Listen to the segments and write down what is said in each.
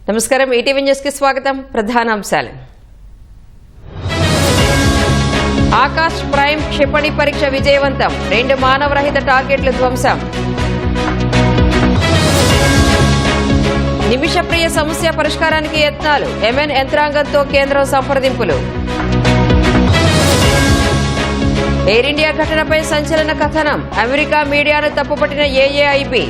నమస్కారం ETV news కి స్వాగతం ప్రధానాంశాలు ఆకాశ్ ప్రైమ్ క్షిపణి పరీక్ష విజయవంతం 2 మానవరహిత టార్గెట్లు ధ్వంసం నిమిషప్రియ సమస్య పరిష్కారానికి యత్నాలు ఎంఎన్ యంత్రాంగంతో కేంద్రం సంప్రదింపులు ఎయిర్ ఇండియా ఘటనపై సంచలన కథనం అమెరికా మీడియాను తప్పుపట్టిన ఏఏఐబీ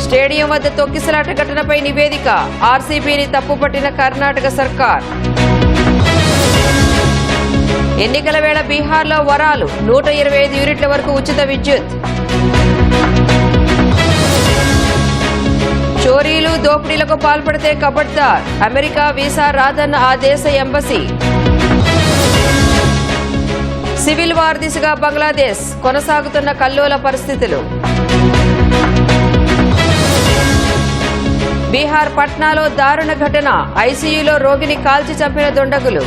స్టేడియం వద్ద తొక్కిసలాట ఘటనపై నివేదిక ఆర్సీబీని తప్పుపట్టిన కర్ణాటక సర్కార్ ఎన్నికల వేళ బీహార్లో వరాలు 125 యూనిట్ల వరకు ఉచిత విద్యుత్ చోరీలు దోపిడీలకు పాల్పడితే కబడ్దార్ అమెరికా వీసా రాదన్న ఆ దేశ ఎంబసీ సివిల్ వార్ దిశగా బంగ్లాదేశ్ కొనసాగుతున్న కల్లోల పరిస్థితులు బీహార్ పట్నాలో దారుణ ఘటన ఐసీయూలో రోగిని కాల్చి చంపిన దుండగులు